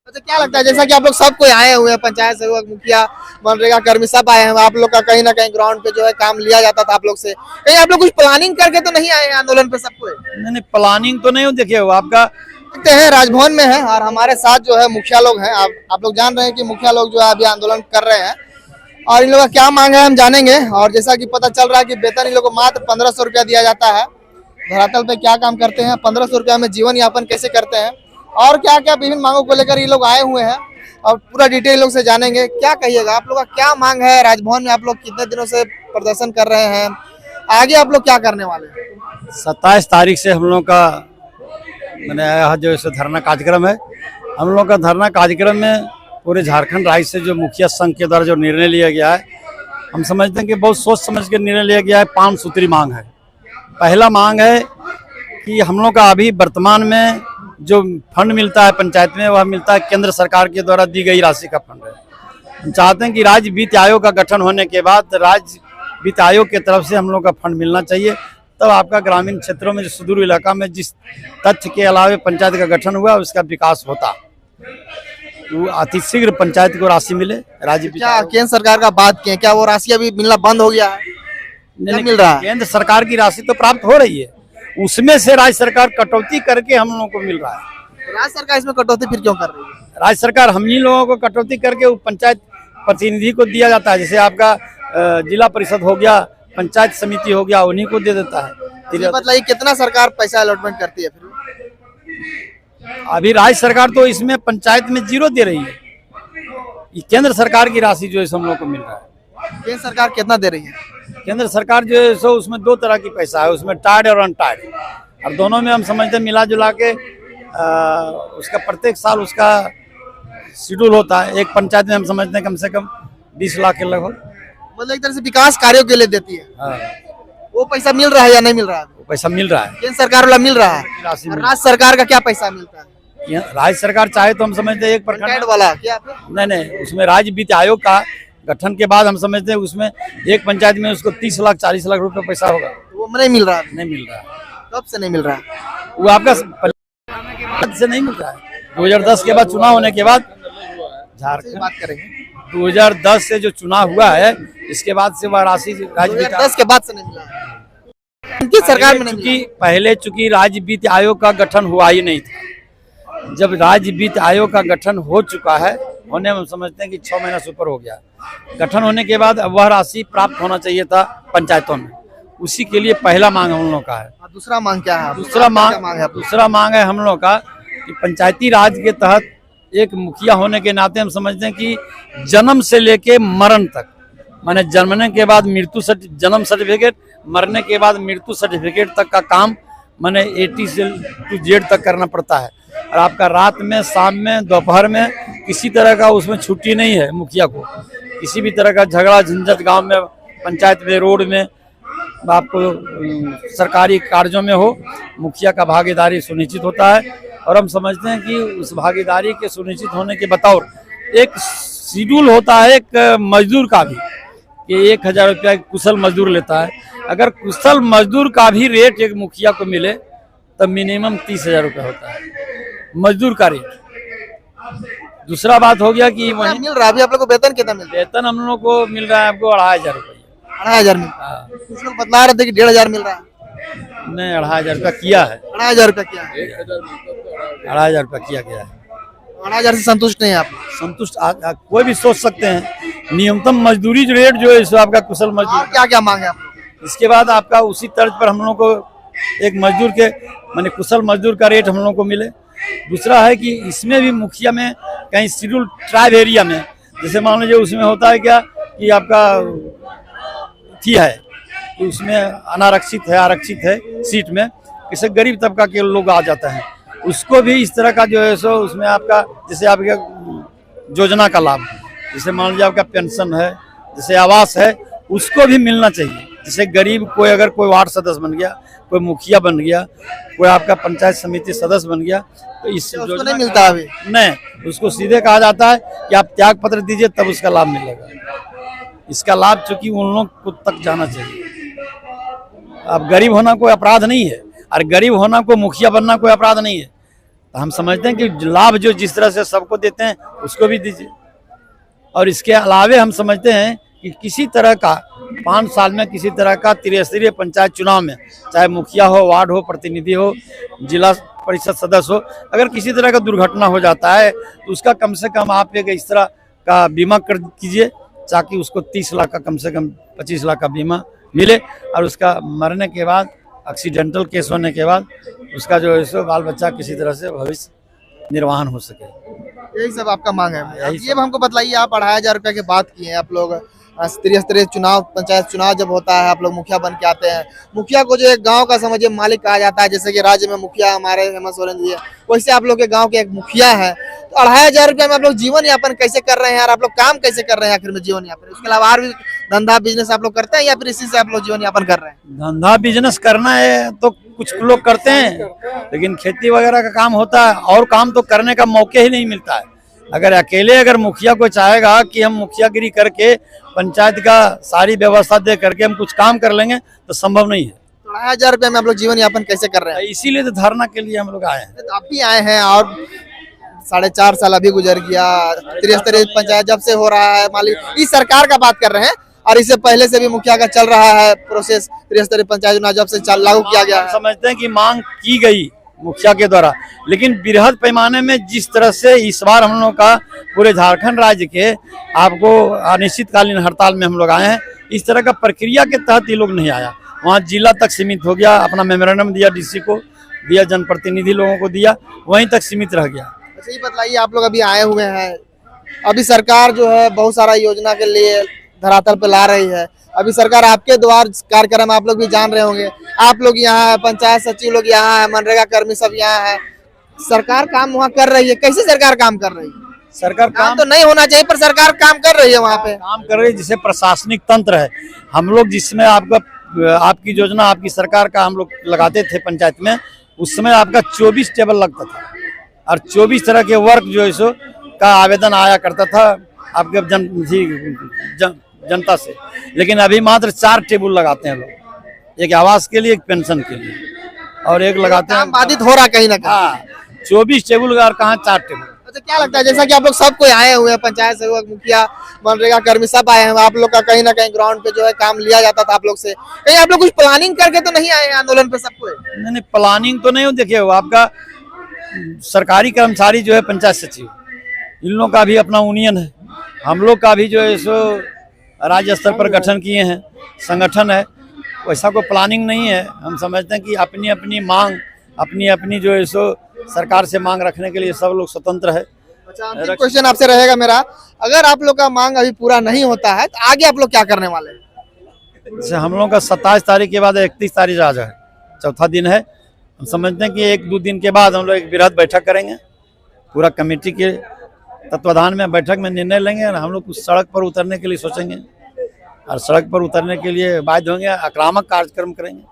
अच्छा, क्या लगता है जैसा कि आप लोग सब कोई आए हुए हैं, पंचायत सेवक, मुखिया, मनरेगा कर्मी सब आए हैं, आप लोग का कहीं ना कहीं ग्राउंड पे जो है काम लिया जाता था आप लोग से, कहीं आप लोग कुछ प्लानिंग करके तो नहीं आए हैं आंदोलन पे सब कोई? नहीं प्लानिंग तो नहीं हो, देखिए वो आपका देखते हैं राजभवन में है और हमारे साथ जो है मुखिया लोग हैं। आप लोग जान रहे हैं कि मुखिया लोग जो है अभी आंदोलन कर रहे हैं और इन लोगों का क्या मांग है हम जानेंगे। और जैसा कि पता चल रहा है कि वेतन इन लोगों को मात्र 1500 रुपया दिया जाता है। धरातल पे क्या काम करते हैं, 1500 रुपया में जीवन यापन कैसे करते हैं और क्या क्या विभिन्न मांगों को लेकर ये लोग आए हुए हैं और पूरा डिटेल लोग से जानेंगे। क्या कहिएगा, आप लोग का क्या मांग है? राजभवन में आप लोग कितने दिनों से प्रदर्शन कर रहे हैं, आगे आप लोग क्या करने वाले हैं? 27 तारीख से हम लोग का मैंने यहाँ जो ऐसे धरना कार्यक्रम है। हम लोग का धरना कार्यक्रम में पूरे झारखंड राज्य से जो मुखिया संघ के द्वारा जो निर्णय लिया गया है, हम समझते हैं कि बहुत सोच समझ के निर्णय लिया गया है। 5 सूत्री मांग है। पहला मांग है कि हम लोग का अभी वर्तमान में जो फंड मिलता है पंचायत में, वह मिलता है केंद्र सरकार के द्वारा दी गई राशि का फंड है। हम चाहते हैं कि राज्य वित्त आयोग का गठन होने के बाद राज्य वित्त आयोग की तरफ से हम लोग का फंड मिलना चाहिए। तब आपका ग्रामीण क्षेत्रों में जो सुदूर इलाका में जिस तथ्य के अलावा पंचायत का गठन हुआ उसका विकास होता, तो अतिशीघ्र पंचायत को राशि मिले। राज्य क्या केंद्र सरकार का बात किए, क्या वो राशि अभी मिलना बंद हो गया है? नहीं मिल रहा है। केंद्र सरकार की राशि तो प्राप्त हो रही है, उसमें से राज्य सरकार कटौती करके हम लोगों को मिल रहा है। राज्य सरकार इसमें कटौती फिर क्यों कर रही है? राज्य सरकार हम ही लोगों को कटौती करके वो पंचायत प्रतिनिधि को दिया जाता है। जैसे आपका जिला परिषद हो गया, पंचायत समिति हो गया, उन्हीं को दे देता है। मतलब कितना सरकार पैसा अलॉटमेंट करती है फिर? अभी राज्य सरकार तो इसमें पंचायत में 0 दे रही है। ये केंद्र सरकार की राशि जो है हम लोग को मिल रहा है। केंद्र सरकार कितना दे रही है? केंद्र सरकार जो है सो उसमें 2 तरह की पैसा है, उसमें टाइड और अनटाइड, और दोनों में हम समझते हैं मिला जुला के उसका प्रत्येक साल उसका शेड्यूल होता है। एक पंचायत में हम समझते हैं कम से कम 20 लाख के लगभग, मतलब एक तरह से विकास कार्यों के लिए देती है। हाँ। वो पैसा मिल रहा है या नहीं मिल रहा है? वो पैसा मिल रहा है, केंद्र सरकार वाला मिल रहा है। राशि राज्य सरकार का क्या पैसा मिलता है? राज्य सरकार चाहे तो हम समझते हैं एक प्रखंड वाला क्या? नहीं, उसमें राज्य वित्त आयोग का गठन के बाद हम समझते हैं उसमें एक पंचायत में उसको 30 लाख 40 लाख रुपए पैसा होगा। वो नहीं मिल रहा है? नहीं मिल रहा है। कब से नहीं मिल रहा है? वो आपका से नहीं मिल रहा है। 2010 के बाद चुनाव होने के बाद झारखंड बात करेंगे। 2010 से जो चुनाव हुआ है, इसके बाद से वह राशि राज्य 2010 के बाद से नहीं मिला है। उनकी सरकार में नहीं पहले चूंकि राज्य वित्त आयोग का गठन हुआ ही नहीं था। जब राज्य वित्त आयोग का गठन हो चुका है, होने में हम समझते हैं कि 6 महीना से ऊपर हो गया। गठन होने के बाद वह राशि प्राप्त होना चाहिए था पंचायतों में, उसी के लिए पहला मांग हम लोग का है। दूसरा मांग क्या है? दूसरा मांग है हम लोग का कि पंचायती राज के तहत एक मुखिया होने के नाते हम समझते हैं कि जन्म से लेके मरण तक, माने जन्मने के बाद जन्म सर्टिफिकेट, मरने के बाद मृत्यु सर्टिफिकेट तक का काम माने A से Z तक करना पड़ता है। और आपका रात में, शाम में, दोपहर में किसी तरह का उसमें छुट्टी नहीं है मुखिया को। किसी भी तरह का झगड़ा झंझट गांव में, पंचायत में, रोड में, आपको सरकारी कार्यों में हो, मुखिया का भागीदारी सुनिश्चित होता है। और हम समझते हैं कि उस भागीदारी के सुनिश्चित होने के बतौर एक शेड्यूल होता है एक मजदूर का भी, कि 1000 रुपया कुशल मजदूर लेता है। अगर कुशल मजदूर का भी रेट एक मुखिया को मिले तब मिनिमम 30,000 रुपया होता है मजदूर का रेट। दूसरा बात हो गया कि वही मिल रहा है। अभी आप लोग को वेतन कितना मिल रहा है? वेतन हम लोग को मिल रहा है आपको 2500 रुपया। 2500 मिल रहा है? कुछ लोग बता रहे थे कि 1500 मिल रहा है। नहीं, 2500 रुपया किया है। 2500 रुपया किया है? 2500 रुपया किया गया है। 2500 से संतुष्ट नहीं है आप? संतुष्ट कोई भी सोच सकते हैं। न्यूनतम मजदूरी रेट जो है सो आपका कुशल मजदूर। क्या क्या मांगे आप लोग? इसके बाद आपका उसी तर्ज पर हम लोग को एक मजदूर के माने कुशल मजदूर का रेट हम लोग को मिले। दूसरा है कि इसमें भी मुखिया में कहीं शेड्यूल ट्राइब एरिया में, जैसे मान लीजिए उसमें होता है क्या कि आपका थी है कि उसमें अनारक्षित है, आरक्षित है सीट में, किसी गरीब तबका के लोग आ जाते हैं, उसको भी इस तरह का जो है सो उसमें आपका जैसे आपके योजना का लाभ, जैसे मान लीजिए आपका पेंशन है, जैसे आवास है, उसको भी मिलना चाहिए। जैसे गरीब कोई अगर कोई वार्ड सदस्य बन गया, कोई मुखिया बन गया, कोई आपका पंचायत समिति सदस्य बन गया, तो इस उसको नहीं मिलता अभी? नहीं, उसको सीधे कहा जाता है कि आप त्याग पत्र दीजिए तब उसका लाभ मिलेगा। इसका लाभ चूंकि उन लोग को तक जाना चाहिए। अब गरीब होना कोई अपराध नहीं है, और गरीब होना कोई मुखिया बनना कोई अपराध नहीं है। तो हम समझते हैं कि लाभ जो जिस तरह से सबको देते हैं उसको भी दीजिए। और इसके अलावे हम समझते हैं कि किसी तरह का 5 साल में किसी तरह का त्रिस्तरीय पंचायत चुनाव में, चाहे मुखिया हो, वार्ड हो, प्रतिनिधि हो, जिला परिषद सदस्य हो, अगर किसी तरह का दुर्घटना हो जाता है तो उसका कम से कम आप एक इस तरह का बीमा कर कीजिए ताकि उसको 30 लाख का कम से कम 25 लाख का बीमा मिले, और उसका मरने के बाद, एक्सीडेंटल केस होने के बाद उसका जो है सो बाल बच्चा किसी तरह से भविष्य निर्वाहन हो सके। यही सब आपका मांग है। यही अब ये हमको बताइए, आप 2500 रुपये की बात की है, आप लोग त्रिस्तरीय चुनाव, पंचायत चुनाव जब होता है आप लोग मुखिया बन के आते हैं। मुखिया को जो एक गांव का समझिए मालिक कहा जाता है, जैसे कि राज्य में मुखिया हमारे हेमंत सोरेन जी है, वैसे आप लोग के गांव के एक मुखिया है। तो 2500 रुपये में आप लोग जीवन यापन कैसे कर रहे हैं यार? आप लोग काम कैसे कर रहे हैं आखिर में जीवन यापन? उसके अलावा और भी धंधा बिजनेस आप लोग करते हैं या फिर इसी से आप लोग जीवन यापन कर रहे हैं? धंधा बिजनेस करना है तो कुछ लोग करते हैं, लेकिन खेती वगैरह का काम होता है और काम तो करने का मौके ही नहीं मिलता है। अगर मुखिया को चाहेगा कि हम मुखियागिरी करके पंचायत का सारी व्यवस्था दे करके हम कुछ काम कर लेंगे तो संभव नहीं है। 2500 रुपये में आप लोग जीवन यापन कैसे कर रहे हैं? इसीलिए तो धरना के लिए हम लोग आए हैं। तो आप भी आए हैं और 4.5 साल अभी गुजर गया, त्रिस्तरीय पंचायत जब से हो रहा है, मालिक इस सरकार का बात कर रहे हैं, और इससे पहले से भी मुखिया का चल रहा है प्रोसेस, त्रिस्तरीय पंचायत चुनाव जब से लागू किया गया है। समझते हैं कि मांग की गई मुखिया के द्वारा, लेकिन बृहद पैमाने में जिस तरह से इस बार हम लोग का पूरे झारखंड राज्य के आपको अनिश्चितकालीन हड़ताल में हम लोग आए हैं, इस तरह का प्रक्रिया के तहत ये लोग नहीं आया। वहाँ जिला तक सीमित हो गया, अपना मेमोरेंडम दिया, डीसी को दिया, जनप्रतिनिधि लोगों को दिया, वहीं तक सीमित रह गया। अच्छा ये बताइए, आप लोग अभी आए हुए हैं, अभी सरकार जो है बहुत सारा योजना के लिए धरातल पे ला रही है। अभी सरकार आपके द्वार कार्यक्रम आप लोग भी जान रहे होंगे, आप लोग यहाँ है, पंचायत सचिव लोग यहाँ है, मनरेगा कर्मी सब यहाँ है, सरकार काम वहाँ कर रही है। कैसे सरकार काम कर रही है? सरकार काम तो नहीं होना चाहिए पर सरकार काम कर रही है, वहाँ पे काम कर रही है। जिसे प्रशासनिक तंत्र है, हम लोग जिसमें आपकी योजना, आपकी सरकार का हम लोग लगाते थे पंचायत में, उस समय आपका 24 टेबल लगता था और 24 तरह के वर्क जो है सो का आवेदन आया करता था आपके जनता से। लेकिन अभी मात्र 4 टेबल लगाते हैं लोग, एक आवास के लिए, एक पेंशन के लिए, और एक लगाते हैं। बाधित हो रहा कहीं ना कहीं। हाँ, 24 टेबल और कहाँ 4 टेबल। अच्छा क्या लगता है, जैसा कि आप लोग सब कोई आए हुए हैं, पंचायत सेवक, मुखिया, मनरेगा कर्मी सब आए हैं, आप लोग का कहीं ना कहीं ग्राउंड पे जो है काम लिया जाता था आप लोग से, कहीं आप लोग कुछ प्लानिंग करके तो नहीं आए आंदोलन पे सबको? नहीं, प्लानिंग तो नहीं हो। देखिए आपका सरकारी कर्मचारी जो है पंचायत सचिव, इन लोगों का भी अपना यूनियन है, हम लोग का भी जो है सो राज्य स्तर पर गठन किए हैं, संगठन है, वैसा कोई प्लानिंग नहीं है। हम समझते हैं कि अपनी अपनी मांग, अपनी अपनी जो है सो सरकार से मांग रखने के लिए सब लोग स्वतंत्र है। अच्छा अंतिम क्वेश्चन आपसे रहेगा मेरा, अगर आप लोग का मांग अभी पूरा नहीं होता है तो आगे आप लोग क्या करने वाले हैं? जैसे हम लोग का 27 तारीख के बाद 31 तारीख आज है, चौथा दिन है। हम समझते हैं कि 1-2 दिन के बाद हम लोग एक बृहद बैठक करेंगे, पूरा कमेटी के तत्वाधान में बैठक में निर्णय लेंगे और हम लोग उस सड़क पर उतरने के लिए सोचेंगे, और सड़क पर उतरने के लिए बाध्य होंगे, आक्रामक कार्यक्रम करेंगे।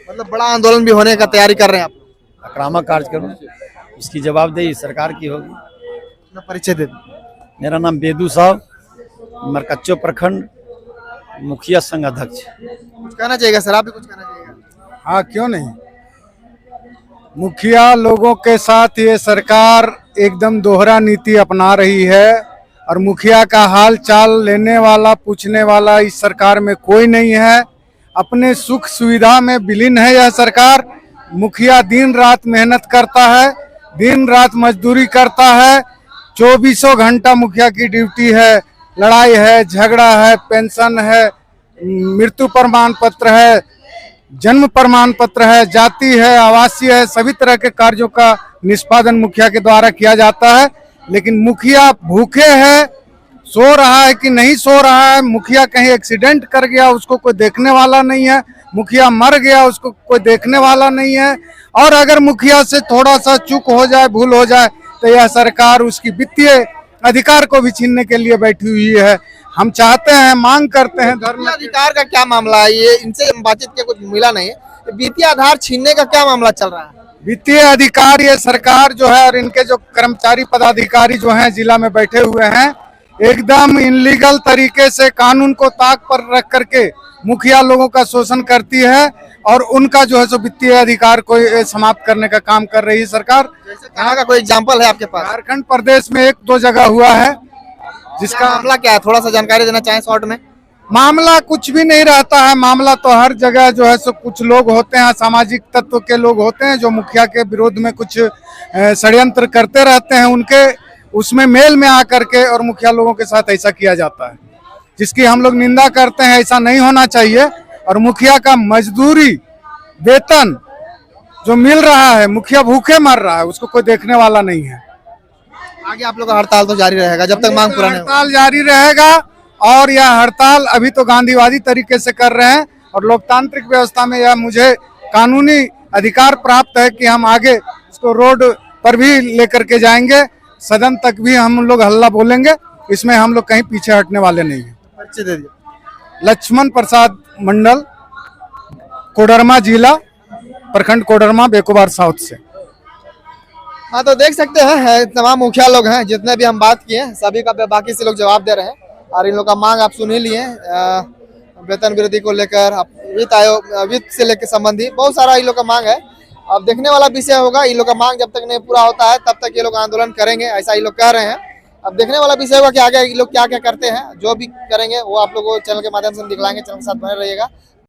मतलब बड़ा आंदोलन भी होने का तैयारी कर रहे हैं आप? आक्रामक कार्यक्रम, इसकी जवाबदेही सरकार की होगी। अपना परिचय दे दो। मेरा नाम बेदू साहब, मरकच्चो प्रखंड मुखिया संघ अध्यक्ष। कुछ कहना चाहिएगा सर, आप भी कुछ कहना चाहिएगा? हाँ क्यों नहीं, मुखिया लोगों के साथ ये सरकार एकदम दोहरा नीति अपना रही है, और मुखिया का हाल चाल लेने वाला, पूछने वाला इस सरकार में कोई नहीं है। अपने सुख सुविधा में विलीन है यह सरकार। मुखिया दिन रात मेहनत करता है, दिन रात मजदूरी करता है, 24 घंटा मुखिया की ड्यूटी है। लड़ाई है, झगड़ा है, पेंशन है, मृत्यु प्रमाण पत्र है, जन्म प्रमाण पत्र है, जाति है, आवासीय है, सभी तरह के कार्यों का निष्पादन मुखिया के द्वारा किया जाता है। लेकिन मुखिया भूखे है, सो रहा है कि नहीं सो रहा है, मुखिया कहीं एक्सीडेंट कर गया उसको कोई देखने वाला नहीं है, मुखिया मर गया उसको कोई देखने वाला नहीं है। और अगर मुखिया से थोड़ा सा चूक हो जाए, भूल हो जाए, तो यह सरकार उसकी वित्तीय अधिकार को भी छीनने के लिए बैठी हुई है। हम चाहते हैं, मांग करते हैं धरना। अधिकार का क्या मामला है? ये इनसे बातचीत के कुछ मिला नहीं है। वित्तीय आधार छीनने का क्या मामला चल रहा है? वित्तीय अधिकार ये सरकार जो है और इनके जो कर्मचारी पदाधिकारी जो हैं जिला में बैठे हुए हैं, एकदम इनलीगल तरीके से कानून को ताक पर रख करके मुखिया लोगों का शोषण करती है और उनका जो है सो वित्तीय अधिकार को समाप्त करने का काम कर रही है सरकार। जैसे कहाँ का कोई एग्जांपल है आपके पास? झारखंड प्रदेश में एक दो जगह हुआ है जिसका मामला क्या है, थोड़ा सा जानकारी देना चाहें शॉर्ट में? मामला कुछ भी नहीं रहता है। मामला तो हर जगह जो है सो कुछ लोग होते हैं, सामाजिक तत्व के लोग होते हैं जो मुखिया के विरोध में कुछ षड्यंत्र करते रहते हैं, उनके उसमें मेल में आकर के और मुखिया लोगों के साथ ऐसा किया जाता है, जिसकी हम लोग निंदा करते हैं। ऐसा नहीं होना चाहिए। और मुखिया का मजदूरी वेतन जो मिल रहा है, मुखिया भूखे मर रहा है, उसको कोई देखने वाला नहीं है। आगे आप लोग का हड़ताल तो जारी रहेगा जब तक मांग पूरा नहीं होगा। हड़ताल जारी रहेगा और यह हड़ताल अभी तो गांधीवादी तरीके से कर रहे हैं और लोकतांत्रिक व्यवस्था में यह मुझे कानूनी अधिकार प्राप्त है कि हम आगे इसको रोड पर भी लेकर के जाएंगे, सदन तक भी हम लोग हल्ला बोलेंगे। इसमें हम लोग कहीं पीछे हटने वाले नहीं हैं। पर्ची दे दिए। लक्ष्मण प्रसाद मंडल, कोडरमा जिला, प्रखंड कोडरमा, बेकोबार साउथ से। हाँ तो देख सकते हैं तमाम मुखिया लोग हैं, जितने भी हम बात किए सभी का बाकी से लोग जवाब दे रहे हैं। और इन लोग का मांग आप सुन ही लिए, वेतन वृद्धि को लेकर, वित्त आयोग, वित्त से लेकर संबंधी बहुत सारा इन लोग का मांग है। अब देखने वाला विषय होगा, इन लोग का मांग जब तक नहीं पूरा होता है तब तक ये लोग आंदोलन करेंगे, ऐसा ये लोग कह रहे हैं। अब देखने वाला विषय होगा कि आगे ये लोग क्या क्या करते हैं। जो भी करेंगे वो आप लोगों को चैनल के माध्यम से दिखलाएंगे। चैनल के साथ बने रहिएगा।